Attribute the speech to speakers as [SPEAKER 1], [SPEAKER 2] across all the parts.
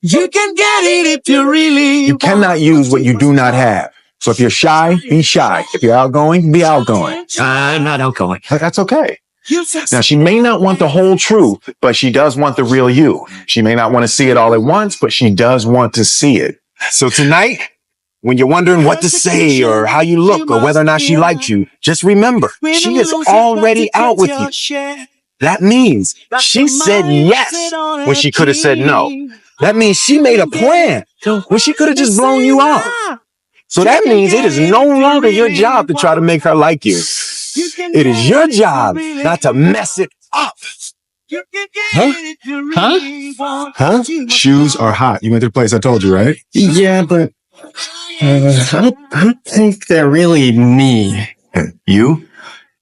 [SPEAKER 1] You can get it if you really
[SPEAKER 2] You cannot use what you do not have. So if you're shy, be shy. If you're outgoing, be outgoing.
[SPEAKER 1] I'm not outgoing.
[SPEAKER 2] That's okay. Now, she may not want the whole truth, but she does want the real you. She may not want to see it all at once, but she does want to see it. So tonight, when you're wondering what to say or how you look or whether or not she liked you, just remember, she is already out with you. That means she said yes when she could have said no. That means she made a plan when she could have just blown you off. So that means it is no longer your job to try to make her like you. It is your job not to mess it up. Huh? Shoes are hot. You went to the place I told you, right?
[SPEAKER 1] Yeah, but I don't think they're really me.
[SPEAKER 2] You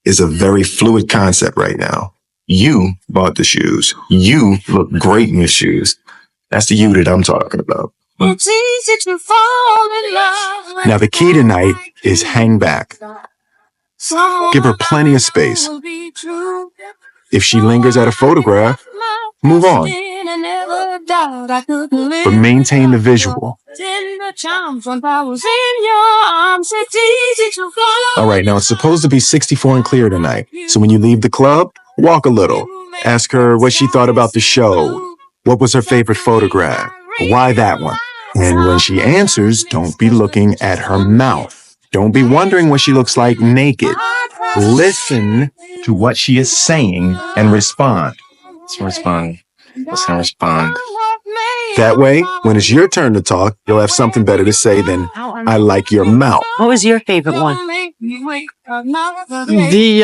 [SPEAKER 2] is a very fluid concept right now. You bought the shoes. You look great in the shoes. That's the you that I'm talking about.
[SPEAKER 3] It's easy to fall in love.
[SPEAKER 2] Now, the key tonight is hang back. Give her plenty of space. If she lingers at a photograph, move on. But maintain the visual. All right, now it's supposed to be 64 and clear tonight. So when you leave the club, walk a little. Ask her what she thought about the show. What was her favorite photograph? Why that one? And when she answers, don't be looking at her mouth. Don't be wondering what she looks like naked. Listen to what she is saying and respond.
[SPEAKER 1] Respond.
[SPEAKER 2] That way, when it's your turn to talk, you'll have something better to say than, I like your mouth.
[SPEAKER 4] What was your favorite one?
[SPEAKER 1] The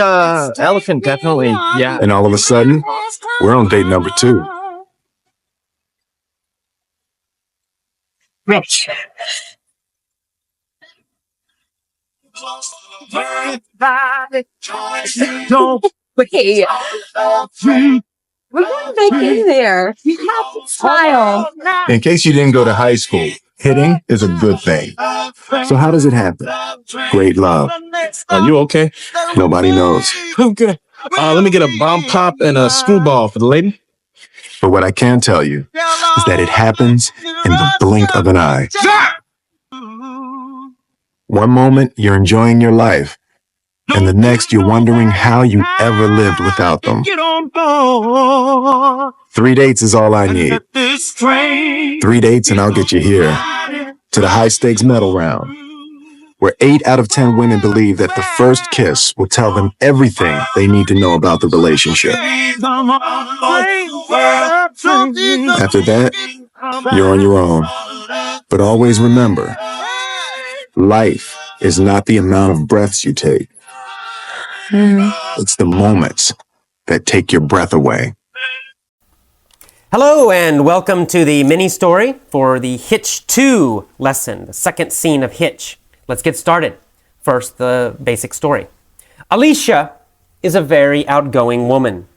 [SPEAKER 1] elephant, definitely. Yeah.
[SPEAKER 2] And all of a sudden, we're on date number 2.
[SPEAKER 4] Rich.
[SPEAKER 1] Don't.
[SPEAKER 4] Hey. We're going back in there. You have to smile.
[SPEAKER 2] In case you didn't go to high school, hitting is a good thing. So how does it happen? Great love.
[SPEAKER 1] Are you okay?
[SPEAKER 2] Nobody knows.
[SPEAKER 1] I'm good. Let me get a bomb pop and a screwball for the lady.
[SPEAKER 2] But what I can tell you is that it happens in the blink of an eye. One moment, you're enjoying your life. And the next, you're wondering how you ever lived without them. 3 dates is all I need. 3 dates and I'll get you here to the high stakes medal round, where 8 out of 10 women believe that the first kiss will tell them everything they need to know about the relationship. After that, you're on your own. But always remember, life is not the amount of breaths you take. It's the moments that take your breath away.
[SPEAKER 5] Hello and welcome to the mini story for the Hitch 2 lesson, the second scene of Hitch. Let's get started. First, the basic story. Alicia is a very outgoing woman.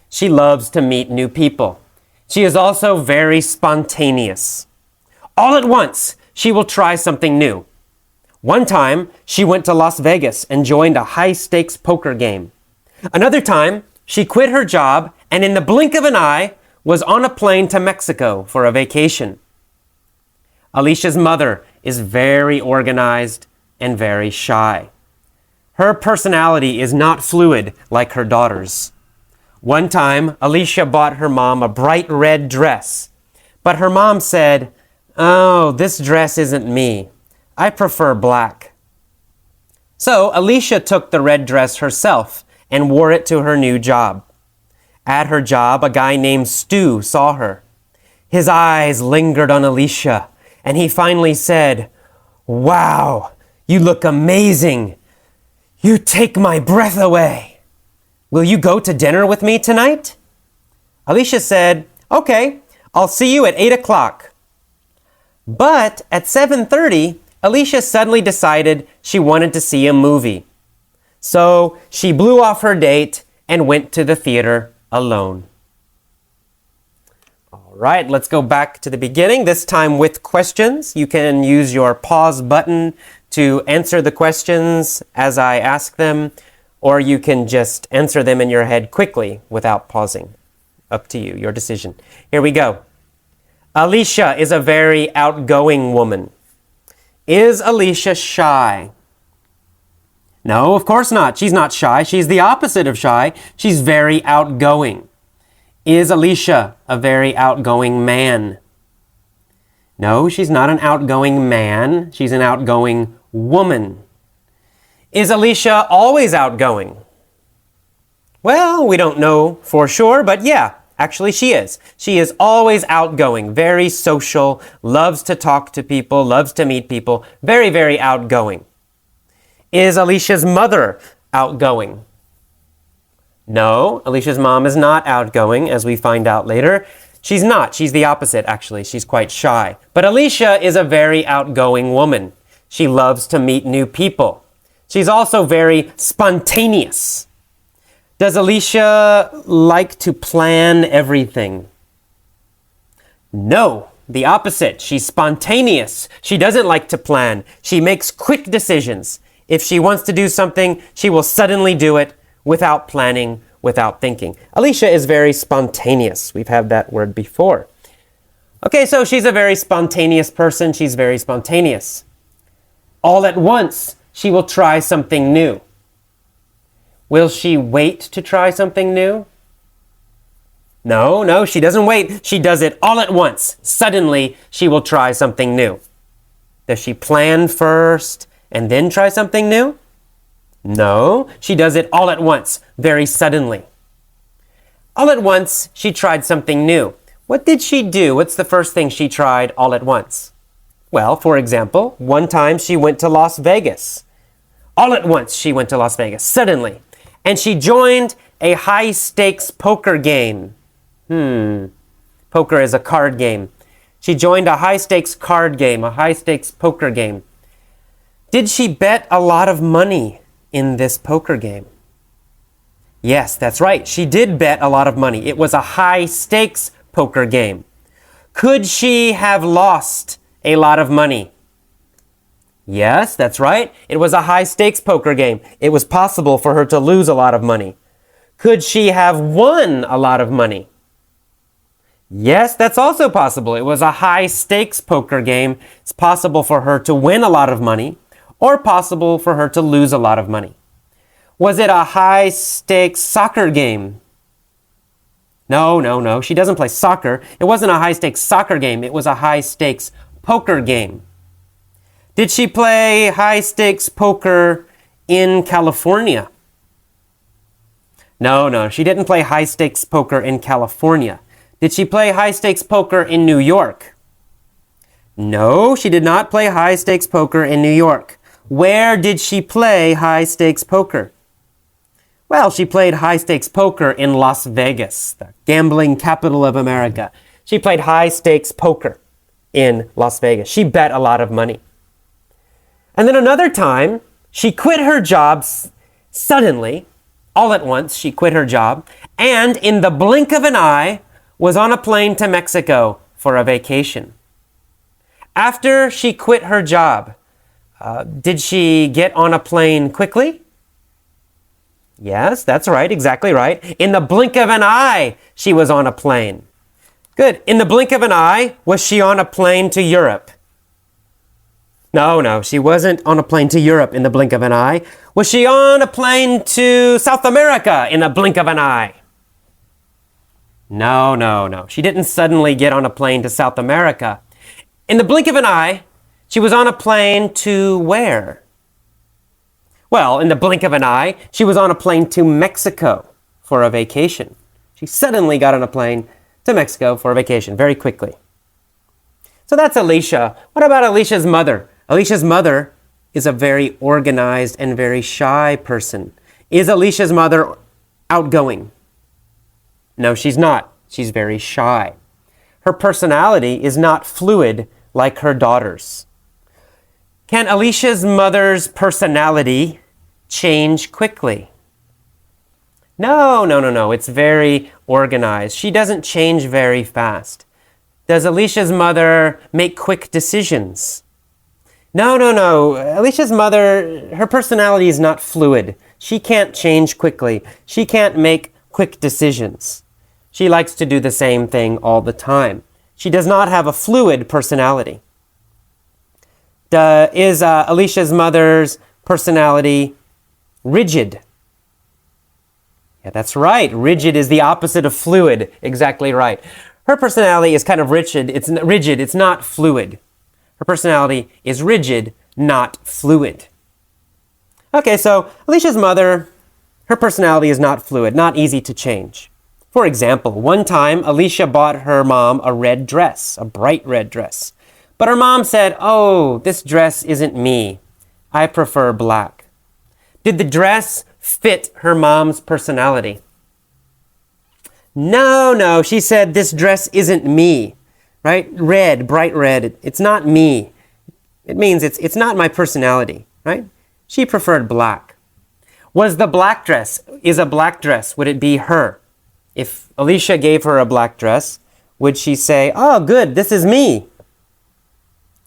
[SPEAKER 5] She loves to meet new people. She is also very spontaneous. All at once, she will try something new. One time, she went to Las Vegas and joined a high-stakes poker game. Another time, she quit her job and in the blink of an eye was on a plane to Mexico for a vacation. Alicia's mother is very organized and very shy. Her personality is not fluid like her daughter's. One time, Alicia bought her mom a bright red dress, but her mom said, "Oh, this dress isn't me. I prefer black." So Alicia took the red dress herself and wore it to her new job. At her job, a guy named Stu saw her. His eyes lingered on Alicia, and he finally said, "Wow, you look amazing. You take my breath away. Will you go to dinner with me tonight?" Alicia said, "Okay, I'll see you at 8 o'clock. But at 7:30, Alicia suddenly decided she wanted to see a movie. So she blew off her date and went to the theater alone. All right, let's go back to the beginning, this time with questions. You can use your pause button to answer the questions as I ask them, or you can just answer them in your head quickly without pausing. Up to you, your decision. Here we go. Alicia is a very outgoing woman. Is Alicia shy? No, of course not. She's not shy. She's the opposite of shy. She's very outgoing. Is Alicia a very outgoing man? No, she's not an outgoing man. She's an outgoing woman. Is Alicia always outgoing? Well, we don't know for sure, but yeah, actually she is. She is always outgoing, very social, loves to talk to people, loves to meet people, very, very outgoing. Is Alicia's mother outgoing? No, Alicia's mom is not outgoing, as we find out later. She's not. She's the opposite, actually. She's quite shy. But Alicia is a very outgoing woman. She loves to meet new people. She's also very spontaneous. Does Alicia like to plan everything? No, the opposite. She's spontaneous. She doesn't like to plan. She makes quick decisions. If she wants to do something, she will suddenly do it without planning, without thinking. Alicia is very spontaneous. We've had that word before. Okay, so she's a very spontaneous person. She's very spontaneous. All at once, she will try something new. Will she wait to try something new? No, she doesn't wait. She does it all at once. Suddenly, she will try something new. Does she plan first and then try something new? No, she does it all at once, very suddenly. All at once, she tried something new. What did she do? What's the first thing she tried all at once? Well, for example, one time she went to Las Vegas. All at once, she went to Las Vegas, suddenly. And she joined a high-stakes poker game. Poker is a card game. She joined a high-stakes card game, a high-stakes poker game. Did she bet a lot of money in this poker game? Yes, that's right. She did bet a lot of money. It was a high-stakes poker game. Could she have lost a lot of money? Yes, that's right. It was a high-stakes poker game. It was possible for her to lose a lot of money. Could she have won a lot of money? Yes, that's also possible. It was a high-stakes poker game. It's possible for her to win a lot of money or possible for her to lose a lot of money. Was it a high-stakes soccer game? No. She doesn't play soccer. It wasn't a high-stakes soccer game. It was a high-stakes poker game. Did she play high-stakes poker in California? No, she didn't play high-stakes poker in California. Did she play high-stakes poker in New York? No, she did not play high-stakes poker in New York. Where did she play high-stakes poker? Well, she played high-stakes poker in Las Vegas, the gambling capital of America. She played high-stakes poker in Las Vegas. She bet a lot of money. And then another time, she quit her job suddenly, all at once, she quit her job, and in the blink of an eye, was on a plane to Mexico for a vacation. After she quit her job, did she get on a plane quickly? Yes, that's right, exactly right. In the blink of an eye, she was on a plane. Good. In the blink of an eye, was she on a plane to Europe? No, she wasn't on a plane to Europe in the blink of an eye. Was she on a plane to South America in a blink of an eye? No. She didn't suddenly get on a plane to South America. In the blink of an eye, she was on a plane to where? Well, in the blink of an eye, she was on a plane to Mexico for a vacation. She suddenly got on a plane to Mexico for a vacation very quickly. So that's Alicia. What about Alicia's mother? Alicia's mother is a very organized and very shy person. Is Alicia's mother outgoing? No, she's not. She's very shy. Her personality is not fluid like her daughter's. Can Alicia's mother's personality change quickly? No. It's very organized. She doesn't change very fast. Does Alicia's mother make quick decisions? No. Alicia's mother, her personality is not fluid. She can't change quickly. She can't make quick decisions. She likes to do the same thing all the time. She does not have a fluid personality. Is Alicia's mother's personality rigid? Yeah, that's right. Rigid is the opposite of fluid. Exactly right. Her personality is kind of rigid. It's not fluid. Her personality is rigid, not fluid. Okay, so Alicia's mother, her personality is not fluid, not easy to change. For example, one time Alicia bought her mom a red dress, a bright red dress. But her mom said, "Oh, this dress isn't me. I prefer black." Did the dress fit her mom's personality? No. She said, "This dress isn't me." Right? Red, bright red. It's not me. It means it's not my personality. Right? She preferred black. Is a black dress, would it be her? If Alicia gave her a black dress, would she say, "Oh, good, this is me"?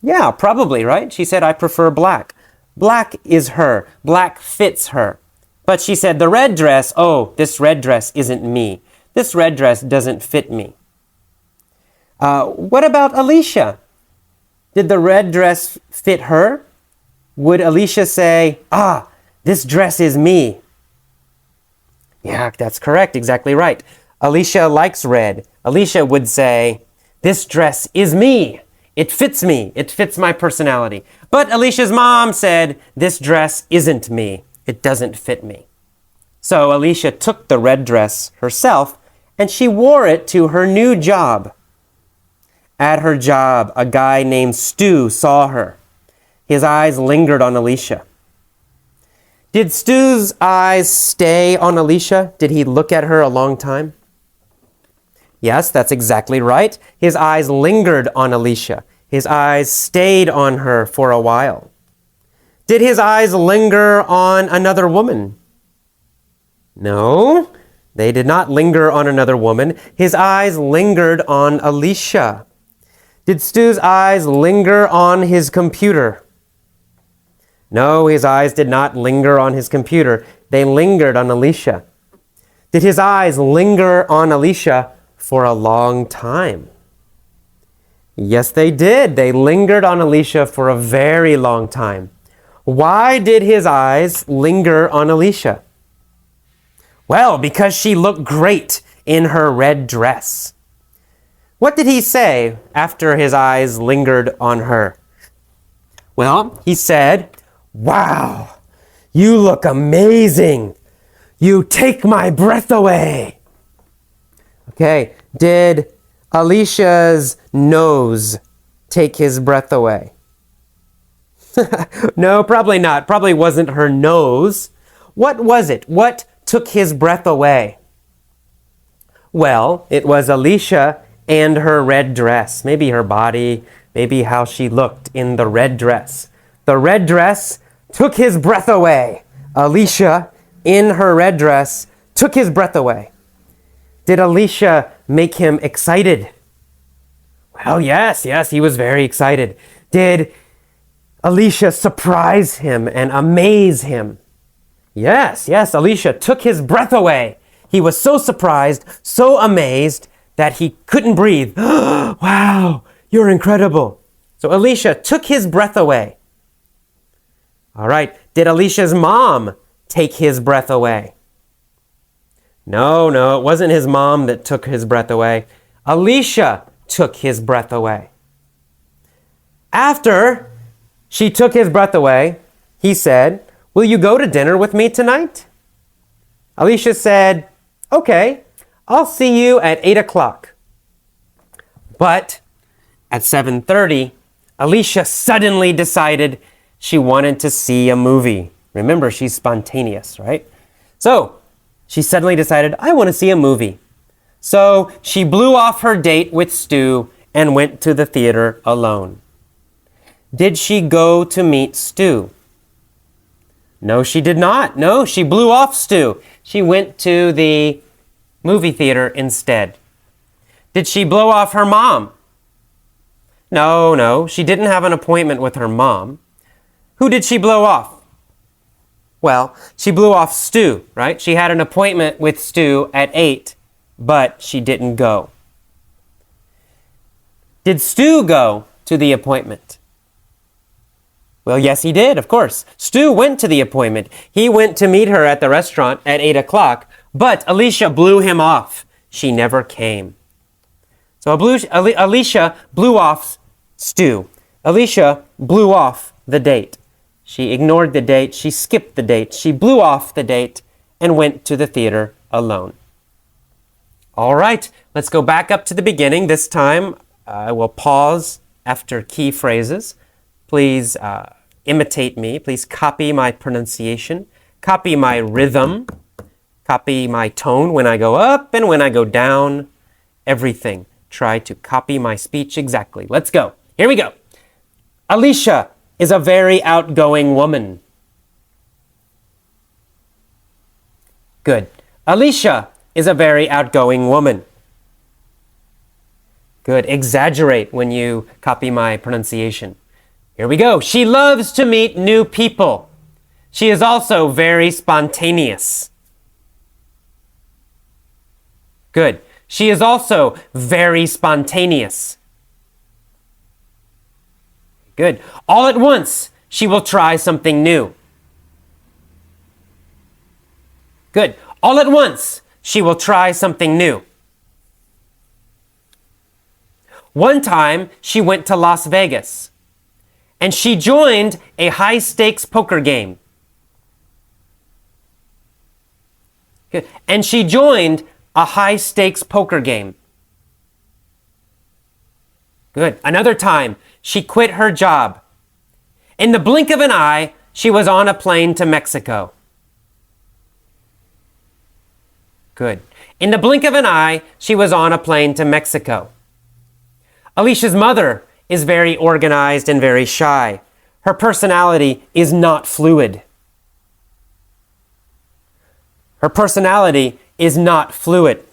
[SPEAKER 5] Yeah, probably, right? She said, "I prefer black." Black is her. Black fits her. But she said, the red dress, "Oh, this red dress isn't me. This red dress doesn't fit me." What about Alicia? Did the red dress fit her? Would Alicia say, "Ah, this dress is me"? Yeah, that's correct. Exactly right. Alicia likes red. Alicia would say, "This dress is me. It fits me. It fits my personality." But Alicia's mom said, "This dress isn't me. It doesn't fit me." So Alicia took the red dress herself and she wore it to her new job. At her job, a guy named Stu saw her. His eyes lingered on Alicia. Did Stu's eyes stay on Alicia? Did he look at her a long time? Yes, that's exactly right. His eyes lingered on Alicia. His eyes stayed on her for a while. Did his eyes linger on another woman? No, they did not linger on another woman. His eyes lingered on Alicia. Did Stu's eyes linger on his computer? No, his eyes did not linger on his computer. They lingered on Alicia. Did his eyes linger on Alicia for a long time? Yes, they did. They lingered on Alicia for a very long time. Why did his eyes linger on Alicia? Well, because she looked great in her red dress. What did he say after his eyes lingered on her? Well, he said, "Wow, you look amazing. You take my breath away." Okay, did Alicia's nose take his breath away? No, probably not. Probably wasn't her nose. What was it? What took his breath away? Well, it was Alicia and her red dress. Maybe her body, maybe how she looked in the red dress. The red dress took his breath away. Alicia, in her red dress, took his breath away. Did Alicia make him excited? Well, yes, he was very excited. Did Alicia surprise him and amaze him? Yes, Alicia took his breath away. He was so surprised, so amazed that he couldn't breathe. Wow, you're incredible. So Alicia took his breath away. All right, did Alicia's mom take his breath away? No, it wasn't his mom that took his breath away. Alicia took his breath away. After she took his breath away, he said, "Will you go to dinner with me tonight?" Alicia said, "Okay, I'll see you at 8 o'clock. But at 7:30, Alicia suddenly decided she wanted to see a movie. Remember, she's spontaneous, right? So she suddenly decided, "I want to see a movie." So she blew off her date with Stu and went to the theater alone. Did she go to meet Stu? No, she did not. No, she blew off Stu. She went to the movie theater instead. Did she blow off her mom? No, she didn't have an appointment with her mom. Who did she blow off? Well, she blew off Stu, right? She had an appointment with Stu at 8, but she didn't go. Did Stu go to the appointment? Well, yes, he did, of course. Stu went to the appointment. He went to meet her at the restaurant at 8 o'clock, but Alicia blew him off. She never came. So Alicia blew off Stu. Alicia blew off the date. She ignored the date. She skipped the date. She blew off the date and went to the theater alone. All right, let's go back up to the beginning. This time, I will pause after key phrases. Please imitate me. Please copy my pronunciation. Copy my rhythm. Copy my tone when I go up and when I go down. Everything. Try to copy my speech exactly. Let's go. Here we go. Alicia is a very outgoing woman. Good. Alicia is a very outgoing woman. Good. Exaggerate when you copy my pronunciation. Here we go. She loves to meet new people. She is also very spontaneous. Good. She is also very spontaneous. Good. All at once, she will try something new. Good. All at once, she will try something new. One time, she went to Las Vegas, and she joined a high-stakes poker game. Good. And she joined a high-stakes poker game. Good. Another time, she quit her job. In the blink of an eye, she was on a plane to Mexico. Good. In the blink of an eye, she was on a plane to Mexico. Alicia's mother is very organized and very shy. Her personality is not fluid. Her personality is not fluid.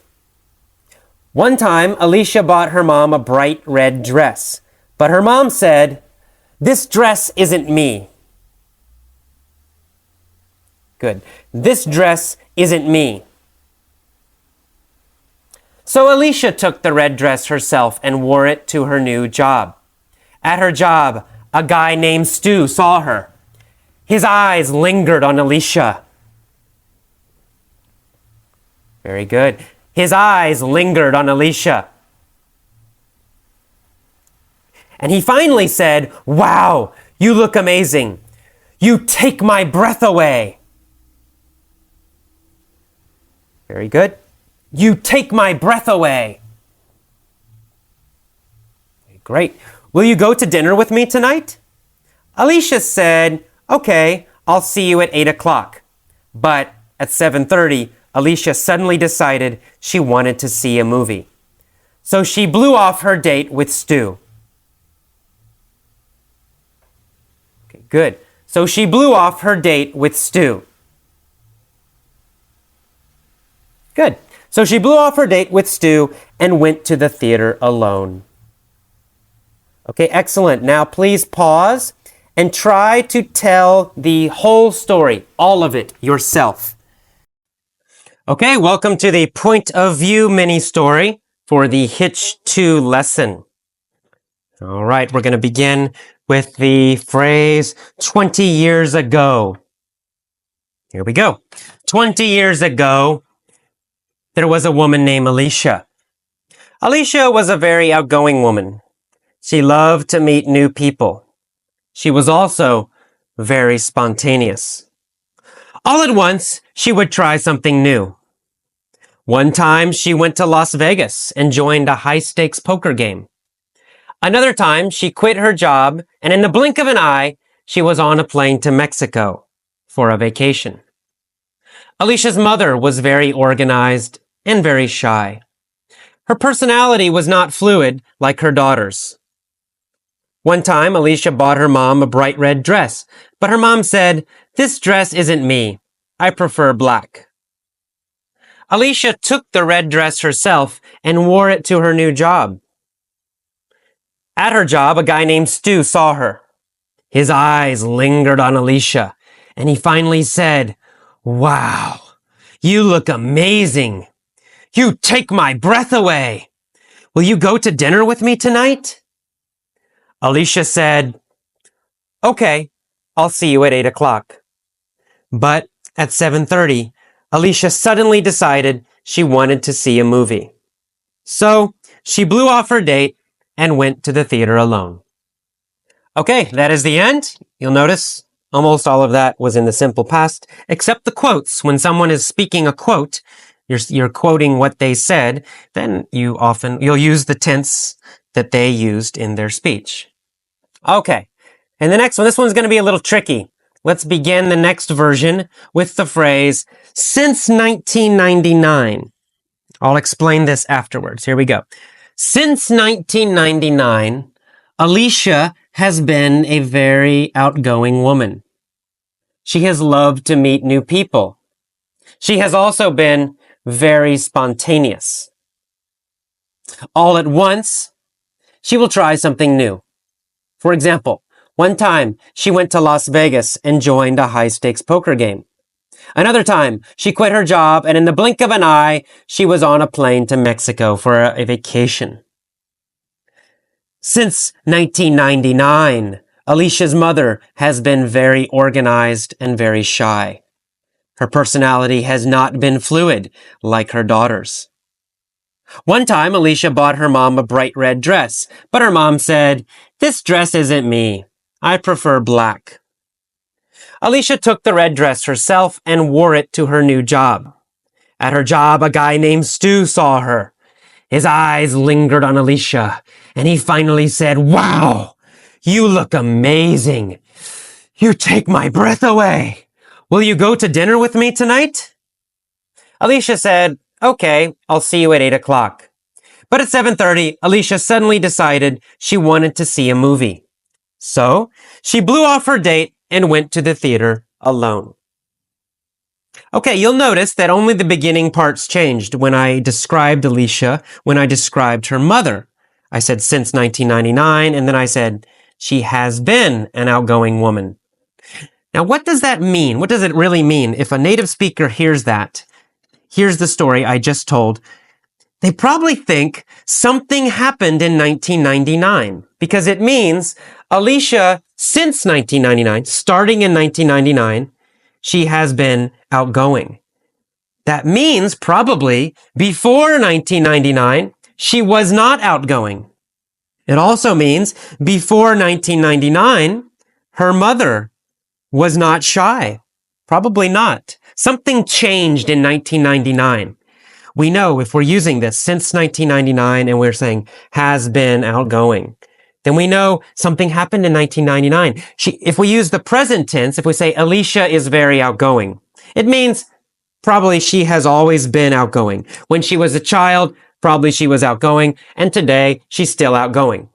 [SPEAKER 5] One time, Alicia bought her mom a bright red dress, but her mom said, "This dress isn't me." Good. This dress isn't me. So Alicia took the red dress herself and wore it to her new job. At her job, a guy named Stu saw her. His eyes lingered on Alicia. Very good. His eyes lingered on Alicia. And he finally said, "Wow, you look amazing. You take my breath away." Very good. You take my breath away. Great. Will you go to dinner with me tonight? Alicia said, "Okay, I'll see you at 8 o'clock. But at 7:30, Alicia suddenly decided she wanted to see a movie. So she blew off her date with Stu. Okay, good. So she blew off her date with Stu. Good. So she blew off her date with Stu and went to the theater alone. Okay, excellent. Now please pause and try to tell the whole story, all of it, yourself. Okay, welcome to the point of view mini story for the Hitch 2 lesson. All right, we're going to begin with the phrase 20 years ago. Here we go. 20 years ago, there was a woman named Alicia. Alicia was a very outgoing woman. She loved to meet new people. She was also very spontaneous. All at once, she would try something new. One time, she went to Las Vegas and joined a high-stakes poker game. Another time, she quit her job, and in the blink of an eye, she was on a plane to Mexico for a vacation. Alicia's mother was very organized and very shy. Her personality was not fluid like her daughter's. One time, Alicia bought her mom a bright red dress, but her mom said, "This dress isn't me. I prefer black." Alicia took the red dress herself and wore it to her new job. At her job, a guy named Stu saw her. His eyes lingered on Alicia, and he finally said, "Wow, you look amazing. You take my breath away. Will you go to dinner with me tonight?" Alicia said, "Okay, I'll see you at 8 o'clock." But at 7:30, Alicia suddenly decided she wanted to see a movie. So she blew off her date and went to the theater alone. Okay, that is the end. You'll notice almost all of that was in the simple past, except the quotes. When someone is speaking a quote, you're quoting what they said, then you'll use the tense that they used in their speech. Okay, and the next one, this one's going to be a little tricky. Let's begin the next version with the phrase, since 1999. I'll explain this afterwards. Here we go. Since 1999, Alicia has been a very outgoing woman. She has loved to meet new people. She has also been very spontaneous. All at once, she will try something new. For example, one time she went to Las Vegas and joined a high-stakes poker game. Another time, she quit her job and in the blink of an eye, she was on a plane to Mexico for a vacation. Since 1999, Alicia's mother has been very organized and very shy. Her personality has not been fluid like her daughter's. One time, Alicia bought her mom a bright red dress, but her mom said, "This dress isn't me. I prefer black." Alicia took the red dress herself and wore it to her new job. At her job, a guy named Stu saw her. His eyes lingered on Alicia, and he finally said, "Wow, you look amazing. You take my breath away. Will you go to dinner with me tonight?" Alicia said, "Okay, I'll see you at 8 o'clock." But at 7:30, Alicia suddenly decided she wanted to see a movie. So she blew off her date and went to the theater alone. Okay, you'll notice that only the beginning parts changed when I described Alicia, when I described her mother. I said since 1999, and then I said she has been an outgoing woman. Now, what does that mean? What does it really mean? If a native speaker hears that, here's the story I just told, they probably think something happened in 1999 because it means Alicia, since 1999, starting in 1999, she has been outgoing. That means probably before 1999, she was not outgoing. It also means before 1999, her mother was not shy. Probably not. Something changed in 1999. We know if we're using this since 1999 and we're saying has been outgoing, then we know something happened in 1999. If we use the present tense, if we say Alicia is very outgoing, it means probably she has always been outgoing. When she was a child, probably she was outgoing, and today she's still outgoing.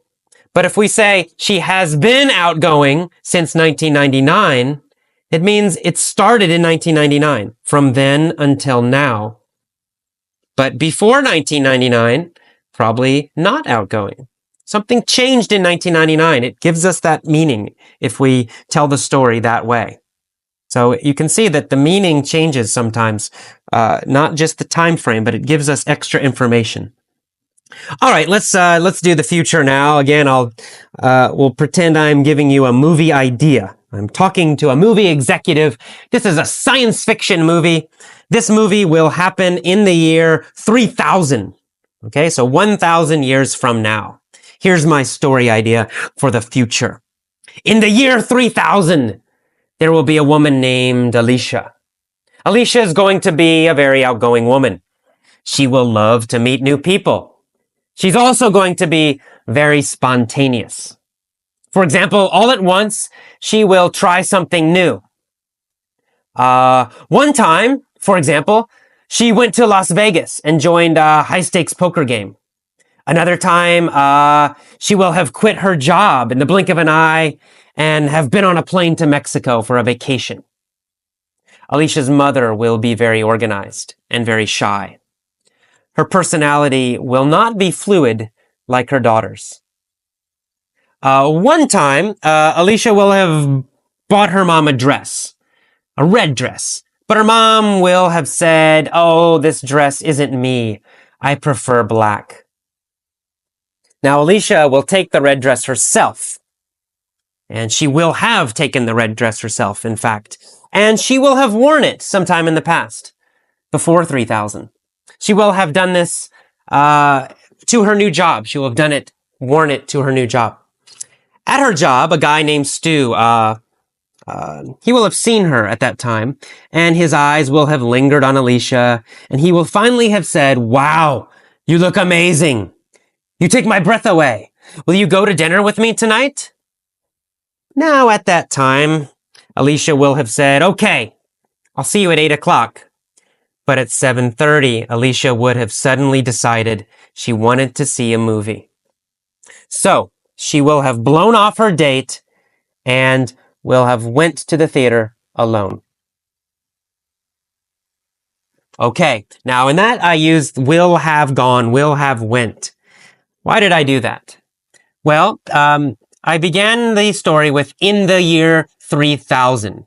[SPEAKER 5] But if we say she has been outgoing since 1999, it means it started in 1999, from then until now. But before 1999, probably not outgoing. Something changed in 1999. It gives us that meaning if we tell the story that way. So you can see that the meaning changes sometimes, not just the time frame, but it gives us extra information. All right, let's do the future now. Again, we'll pretend I'm giving you a movie idea. I'm talking to a movie executive. This is a science fiction movie. This movie will happen in the year 3000. Okay, so 1000 years from now. Here's my story idea for the future. In the year 3000, there will be a woman named Alicia. Alicia is going to be a very outgoing woman. She will love to meet new people. She's also going to be very spontaneous. For example, all at once, she will try something new. One time, for example, she went to Las Vegas and joined a high-stakes poker game. Another time, she will have quit her job in the blink of an eye and have been on a plane to Mexico for a vacation. Alicia's mother will be very organized and very shy. Her personality will not be fluid like her daughter's. One time, Alicia will have bought her mom a dress, a red dress, but her mom will have said, "Oh, this dress isn't me. I prefer black." Now, Alicia will take the red dress herself. And she will have taken the red dress herself, in fact. And she will have worn it sometime in the past, before 3000. She will have done this to her new job. She will have worn it to her new job. At her job, a guy named Stu, he will have seen her at that time, and his eyes will have lingered on Alicia, and he will finally have said, "Wow, you look amazing. You take my breath away. Will you go to dinner with me tonight?" Now, at that time, Alicia will have said, "Okay, I'll see you at 8 o'clock. But at 7:30, Alicia would have suddenly decided she wanted to see a movie. So, she will have blown off her date and will have went to the theater alone. Okay, now in that I used will have gone, will have went. Why did I do that? Well, I began the story with in the year 3000.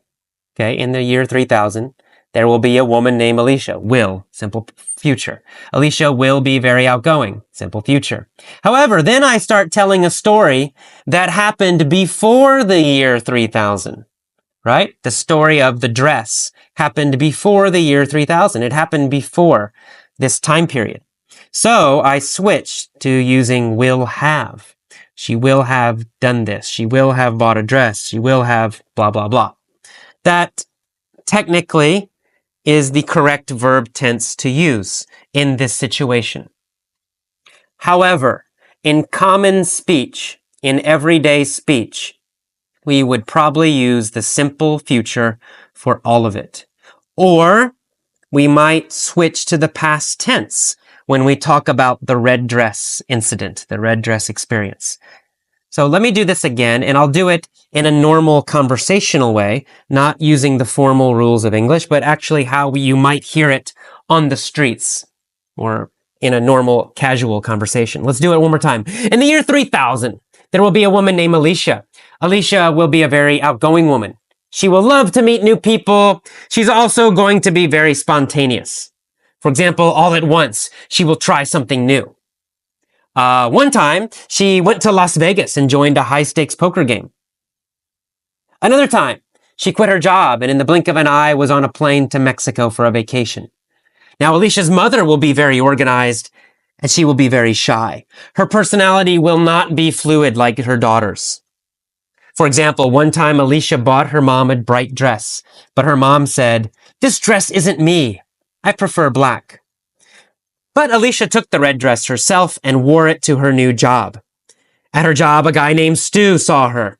[SPEAKER 5] Okay, in the year 3000, there will be a woman named Alicia. Will, simple future. Alicia will be very outgoing, simple future. However, then I start telling a story that happened before the year 3000, right? The story of the dress happened before the year 3000. It happened before this time period. So I switched to using will have. She will have done this. She will have bought a dress. She will have blah, blah, blah. That technically is the correct verb tense to use in this situation. However, in common speech, in everyday speech, we would probably use the simple future for all of it. Or we might switch to the past tense when we talk about the red dress incident, the red dress experience. So let me do this again, and I'll do it in a normal conversational way, not using the formal rules of English, but actually how you might hear it on the streets or in a normal, casual conversation. Let's do it one more time. In the year 3000, there will be a woman named Alicia. Alicia will be a very outgoing woman. She will love to meet new people. She's also going to be very spontaneous. For example, all at once, she will try something new. One time, she went to Las Vegas and joined a high-stakes poker game. Another time, she quit her job and in the blink of an eye was on a plane to Mexico for a vacation. Now, Alicia's mother will be very organized and she will be very shy. Her personality will not be fluid like her daughter's. For example, one time Alicia bought her mom a bright dress, but her mom said, "This dress isn't me. I prefer black." But Alicia took the red dress herself and wore it to her new job. At her job, a guy named Stu saw her.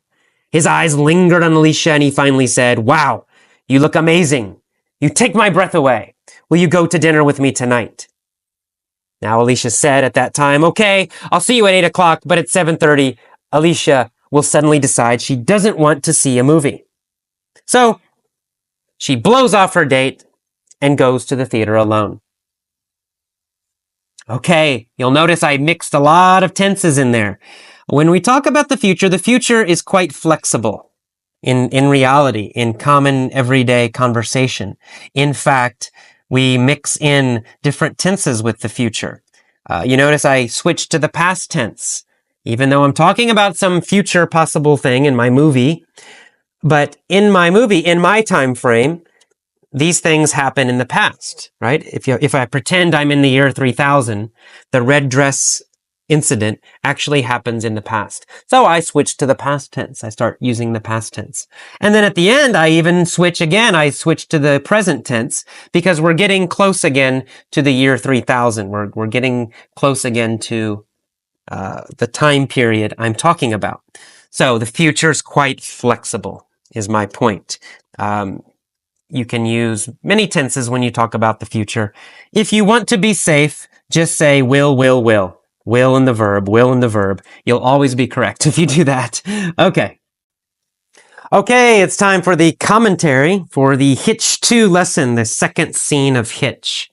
[SPEAKER 5] His eyes lingered on Alicia and he finally said, "Wow, you look amazing. You take my breath away. Will you go to dinner with me tonight?" Now, Alicia said at that time, "Okay, I'll see you at 8 o'clock, but at 7:30, Alicia will suddenly decide she doesn't want to see a movie. So, she blows off her date and goes to the theater alone. Okay, you'll notice I mixed a lot of tenses in there. When we talk about the future is quite flexible in reality, in common everyday conversation. In fact, we mix in different tenses with the future. You notice I switched to the past tense, even though I'm talking about some future possible thing in my movie. But in my movie, in my time frame, these things happen in the past, right? If I pretend I'm in the year 3000, the red dress incident actually happens in the past. So I switch to the past tense. I start using the past tense. And then at the end, I even switch again. I switch to the present tense because we're getting close again to the year 3000. We're getting close again to the time period I'm talking about. So the future's quite flexible, is my point. You can use many tenses when you talk about the future. If you want to be safe, just say will. Will in the verb. You'll always be correct if you do that. Okay, it's time for the commentary for the Hitch 2 lesson, the second scene of Hitch.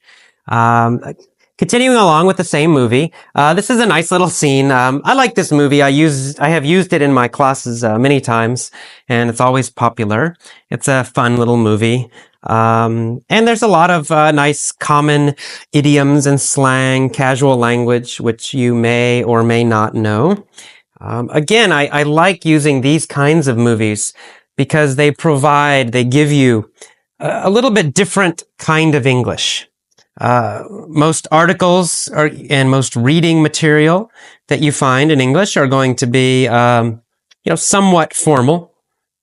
[SPEAKER 5] Continuing along with the same movie, this is a nice little scene. I like this movie. I have used it in my classes many times, and it's always popular. It's a fun little movie. And there's a lot of nice common idioms and slang, casual language, which you may or may not know. Again, I like using these kinds of movies because they give you a little bit different kind of English. Most articles and most reading material that you find in English are going to be, somewhat formal.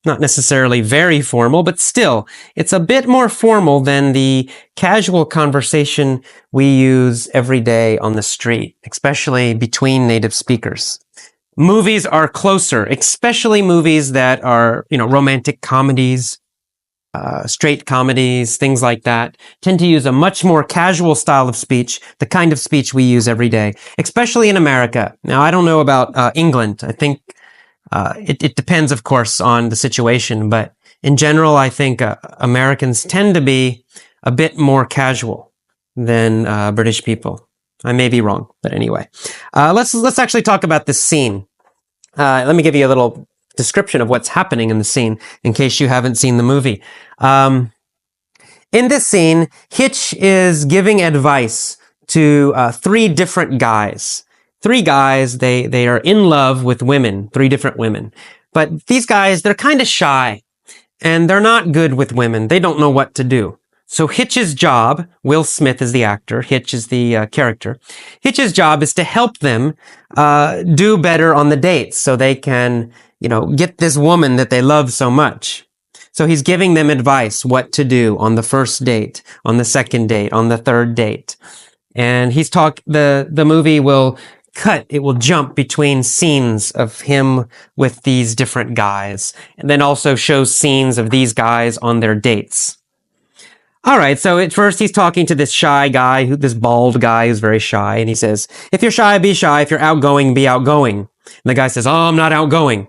[SPEAKER 5] Not necessarily very formal, but still, it's a bit more formal than the casual conversation we use every day on the street, especially between native speakers. Movies are closer, especially movies that are, romantic comedies, straight comedies, things like that, tend to use a much more casual style of speech, the kind of speech we use every day, especially in America. Now, I don't know about England. I think it depends, of course, on the situation, but in general, I think Americans tend to be a bit more casual than British people. I may be wrong, but anyway, let's actually talk about this scene. Let me give you a little description of what's happening in the scene in case you haven't seen the movie. In this scene, Hitch is giving advice to three different guys. Three guys, they are in love with women, three different women. But these guys, they're kind of shy and they're not good with women. They don't know what to do. So Hitch's job, Will Smith is the actor, Hitch is the character. Hitch's job is to help them do better on the dates so they can, get this woman that they love so much. So he's giving them advice what to do on the first date, on the second date, on the third date. And the movie will it will jump between scenes of him with these different guys, and then also shows scenes of these guys on their dates. All right, so at first he's talking to this shy guy, this bald guy who's very shy, and he says, if you're shy, be shy. If you're outgoing, be outgoing. And the guy says, oh, I'm not outgoing.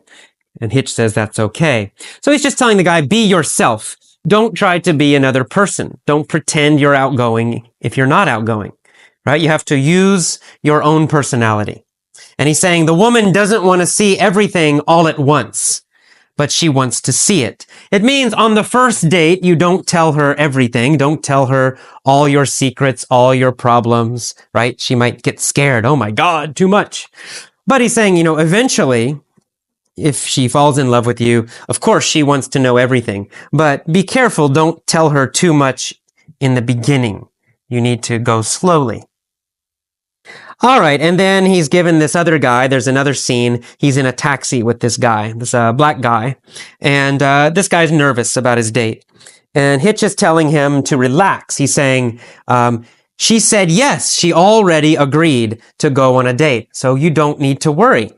[SPEAKER 5] And Hitch says that's okay. So he's just telling the guy, be yourself. Don't try to be another person. Don't pretend you're outgoing if you're not outgoing. Right? You have to use your own personality. And he's saying the woman doesn't want to see everything all at once, but she wants to see it. It means on the first date, you don't tell her everything. Don't tell her all your secrets, all your problems, right? She might get scared. Oh my God, too much. But he's saying, eventually, if she falls in love with you, of course she wants to know everything, but be careful. Don't tell her too much in the beginning. You need to go slowly. All right, and then he's given this other guy, there's another scene, he's in a taxi with this guy, this black guy, and this guy's nervous about his date. And Hitch is telling him to relax. He's saying, she said yes, she already agreed to go on a date, so you don't need to worry.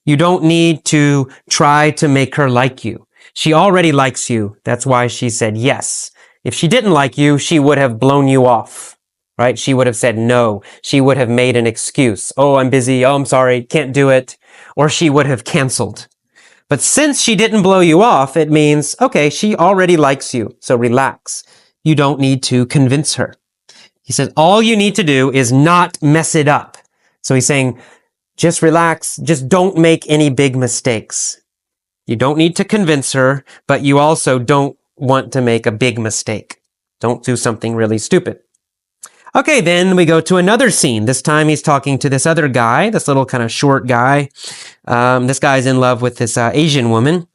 [SPEAKER 5] You don't need to try to make her like you. She already likes you, that's why she said yes. If she didn't like you, she would have blown you off. Right? She would have said no. She would have made an excuse. Oh, I'm busy. Oh, I'm sorry. Can't do it. Or she would have canceled. But since she didn't blow you off, it means, okay, she already likes you. So relax. You don't need to convince her. He says, all you need to do is not mess it up. So he's saying, just relax. Just don't make any big mistakes. You don't need to convince her, but you also don't want to make a big mistake. Don't do something really stupid. Okay, then we go to another scene. This time he's talking to this other guy, this little kind of short guy. This guy's in love with this Asian woman.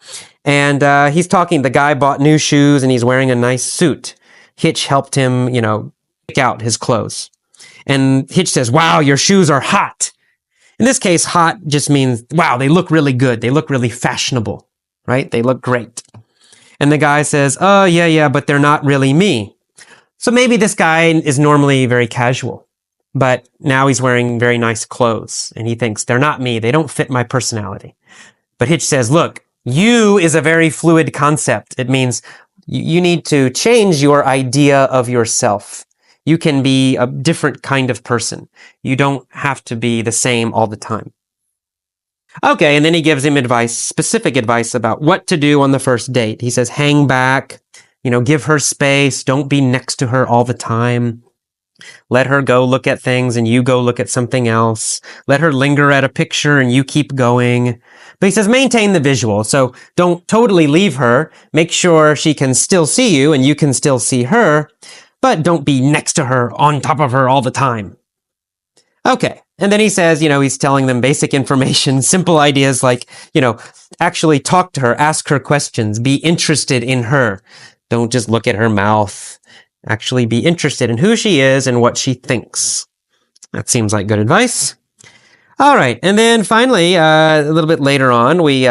[SPEAKER 5] And he's talking, the guy bought new shoes and he's wearing a nice suit. Hitch helped him, pick out his clothes. And Hitch says, wow, your shoes are hot. In this case, hot just means, wow, they look really good. They look really fashionable, right? They look great. And the guy says, oh, yeah, but they're not really me. So maybe this guy is normally very casual, but now he's wearing very nice clothes and he thinks they're not me. They don't fit my personality. But Hitch says, look, you is a very fluid concept. It means you need to change your idea of yourself. You can be a different kind of person. You don't have to be the same all the time. Okay, and then he gives him advice, specific advice about what to do on the first date. He says, hang back. Give her space. Don't be next to her all the time. Let her go look at things and you go look at something else. Let her linger at a picture and you keep going. But he says maintain the visual. So don't totally leave her. Make sure she can still see you and you can still see her, but don't be next to her, on top of her all the time. Okay. And then he says, he's telling them basic information, simple ideas like, actually talk to her, ask her questions, be interested in her. Don't just look at her mouth. Actually be interested in who she is and what she thinks. That seems like good advice. All right. And then finally, a little bit later on, we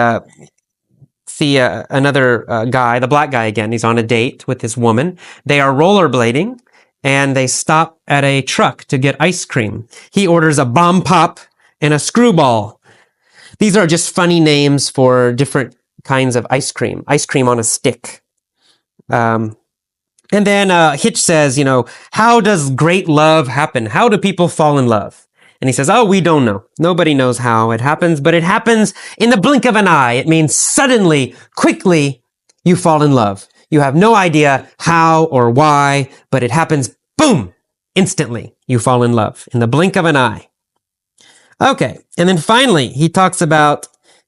[SPEAKER 5] see another guy, the black guy again. He's on a date with this woman. They are rollerblading. And they stop at a truck to get ice cream. He orders a bomb pop and a screwball. These are just funny names for different kinds of ice cream on a stick. And then Hitch says, how does great love happen? How do people fall in love? And he says, oh, we don't know. Nobody knows how it happens, but it happens in the blink of an eye. It means suddenly, quickly, you fall in love. You have no idea how or why, but it happens, boom, instantly. You fall in love in the blink of an eye. Okay, and then finally, he talks about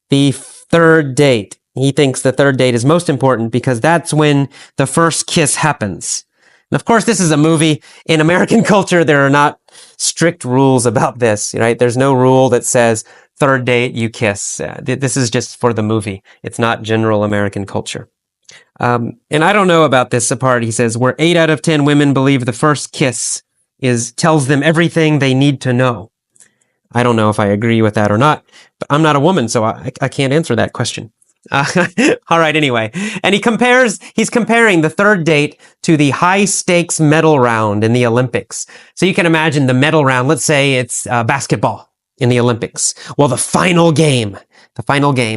[SPEAKER 5] the third date. He thinks the third date is most important because that's when the first kiss happens. And of course, this is a movie. In American culture, there are not strict rules about this, right? There's no rule that says third date, you kiss. This is just for the movie. It's not general American culture. And I don't know about this part. He says, where 8 out of 10 women believe the first kiss tells them everything they need to know. I don't know if I agree with that or not, but I'm not a woman, so I can't answer that question. All right, anyway. And he's comparing the third date to the high stakes medal round in the Olympics. So you can imagine the medal round, let's say it's basketball in the Olympics. Well, the final game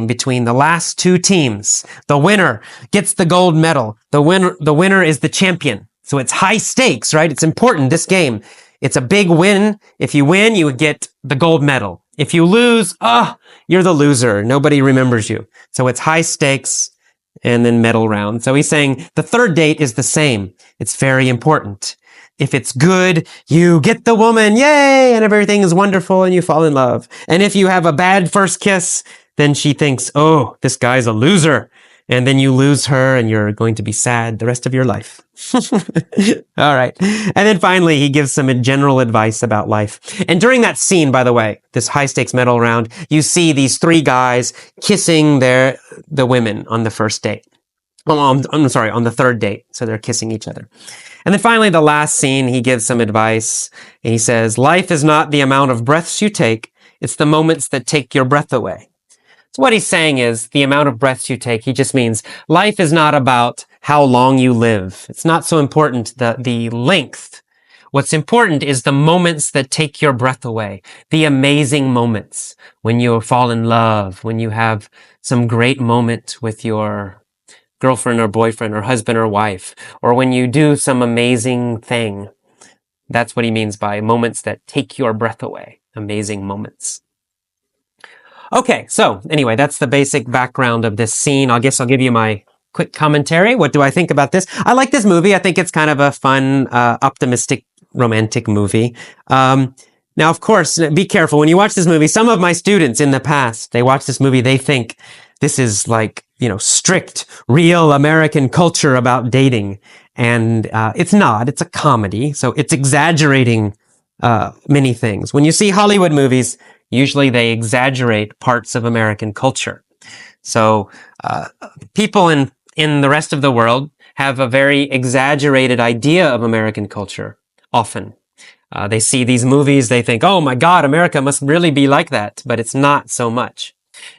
[SPEAKER 5] between the last 2 teams, the winner gets the gold medal. The winner is the champion. So it's high stakes, right? It's important, this game. It's a big win. If you win, you get the gold medal. If you lose, you're the loser. Nobody remembers you. So it's high stakes and then medal round. So he's saying the third date is the same. It's very important. If it's good, you get the woman, yay, and everything is wonderful and you fall in love. And if you have a bad first kiss, then she thinks, oh, this guy's a loser. And then you lose her and you're going to be sad the rest of your life. All right. And then finally, he gives some general advice about life. And during that scene, by the way, this high stakes medal round, you see these 3 guys kissing the women on the first date. Well, I'm sorry, on the third date. So they're kissing each other. And then finally, the last scene, he gives some advice. And he says, life is not the amount of breaths you take. It's the moments that take your breath away. So what he's saying is the amount of breaths you take. He just means life is not about how long you live. It's not so important, the length. What's important is the moments that take your breath away. The amazing moments when you fall in love, when you have some great moment with your girlfriend or boyfriend or husband or wife, or when you do some amazing thing. That's what he means by moments that take your breath away. Amazing moments. Okay, so anyway, that's the basic background of this scene. I guess I'll give you my quick commentary. What do I think about this? I like this movie. I think it's kind of a fun, optimistic, romantic movie. Now, of course, be careful. When you watch this movie, some of my students in the past, they watch this movie, they think this is like, strict, real American culture about dating. And it's not. It's a comedy. So it's exaggerating many things. When you see Hollywood movies, usually they exaggerate parts of American culture. So people in the rest of the world have a very exaggerated idea of American culture, often. They see these movies, they think, oh my God, America must really be like that, but it's not so much.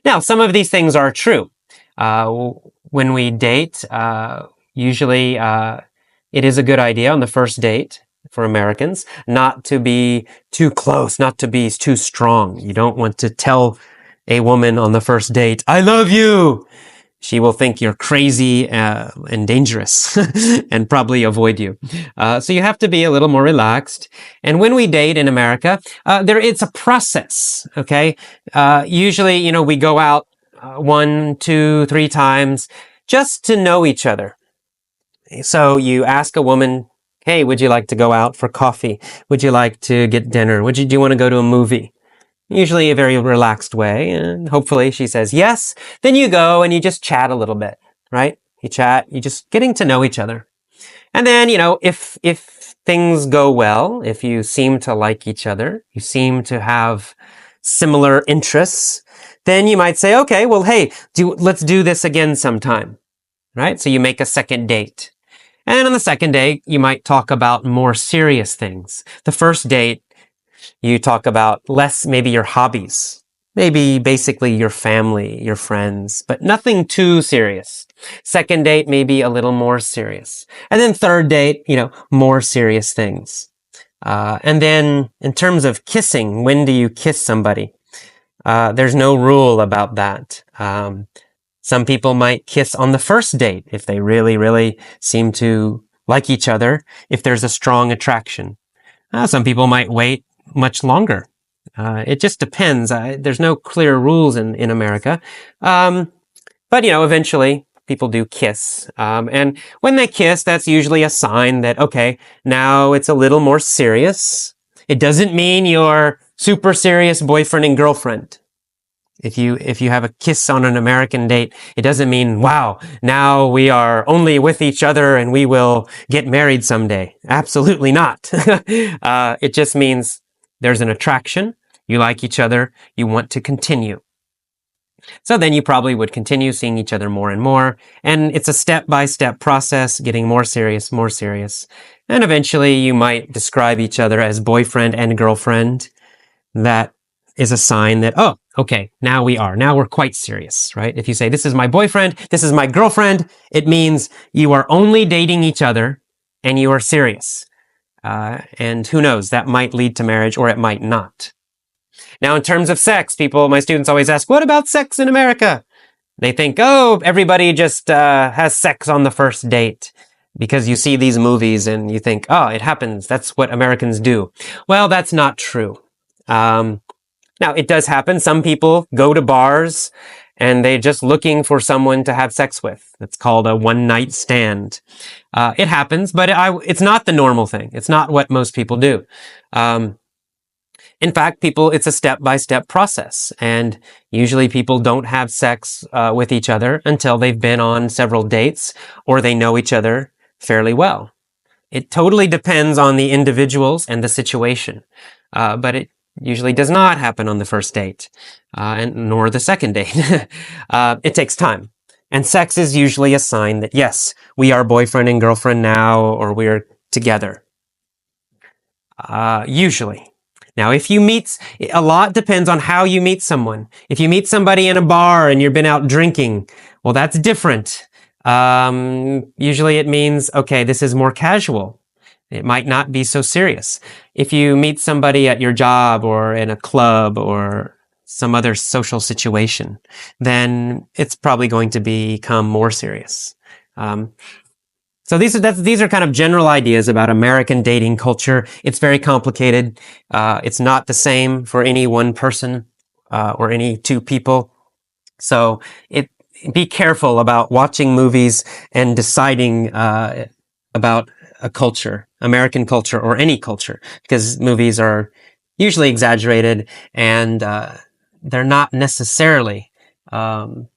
[SPEAKER 5] Now, some of these things are true. When we date, usually it is a good idea on the first date for Americans not to be too close, not to be too strong. You don't want to tell a woman on the first date, I love you. She will think you're crazy and dangerous and probably avoid you. So you have to be a little more relaxed. And when we date in America, it's a process, okay? Usually, we go out 1, 2, 3 times just to know each other. So you ask a woman, hey, would you like to go out for coffee? Would you like to get dinner? Do you want to go to a movie? usually a very relaxed way, and hopefully she says yes. Then you go and you just chat a little bit, right? You chat, you're just getting to know each other. And then, if things go well, if you seem to like each other, you seem to have similar interests, then you might say, okay, well, hey, let's do this again sometime, right? So you make a second date. And on the second date, you might talk about more serious things. The first date, you talk about less, maybe your hobbies, maybe basically your family, your friends, but nothing too serious. Second date, maybe a little more serious. And then third date, more serious things. And then in terms of kissing, when do you kiss somebody? There's no rule about that. Some people might kiss on the first date if they really, really seem to like each other, if there's a strong attraction. Some people might wait much longer. It just depends. There's no clear rules in America. But, eventually people do kiss. And when they kiss, that's usually a sign that, okay, now it's a little more serious. It doesn't mean you're super serious boyfriend and girlfriend. If you have a kiss on an American date, it doesn't mean, wow, now we are only with each other and we will get married someday. Absolutely not. It just means there's an attraction, you like each other, you want to continue. So then you probably would continue seeing each other more and more, and it's a step-by-step process, getting more serious, and eventually you might describe each other as boyfriend and girlfriend. That is a sign that, oh, okay, now we're quite serious, right? If you say, this is my boyfriend, this is my girlfriend, it means you are only dating each other and you are serious. And who knows, that might lead to marriage or it might not. Now, in terms of sex, my students always ask, what about sex in America? They think, oh, everybody just has sex on the first date. Because you see these movies and you think, oh, it happens. That's what Americans do. Well, that's not true. Now, it does happen. Some people go to bars and they're just looking for someone to have sex with. It's called a one-night stand. It happens, but it's not the normal thing. It's not what most people do. In fact, it's a step-by-step process. And usually people don't have sex with each other until they've been on several dates or they know each other fairly well. It totally depends on the individuals and the situation. But it usually does not happen on the first date, nor the second date. It takes time. And sex is usually a sign that, yes, we are boyfriend and girlfriend now, or we're together. Usually. Now, a lot depends on how you meet someone. If you meet somebody in a bar and you've been out drinking, well, that's different. Usually it means, okay, this is more casual. It might not be so serious. If you meet somebody at your job or in a club or some other social situation, then it's probably going to become more serious. So these are kind of general ideas about American dating culture. It's very complicated. It's not the same for any one person or any two people. So be careful about watching movies and deciding about a culture, American culture or any culture, because movies are usually exaggerated and they're not necessarily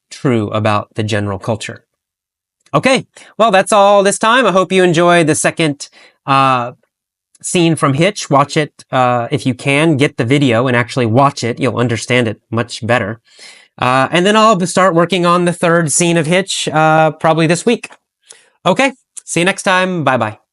[SPEAKER 5] true about the general culture. Okay, well, that's all this time. I hope you enjoyed the second scene from Hitch. Watch it if you can. Get the video and actually watch it. You'll understand it much better. And then I'll start working on the third scene of Hitch probably this week. Okay, see you next time. Bye-bye.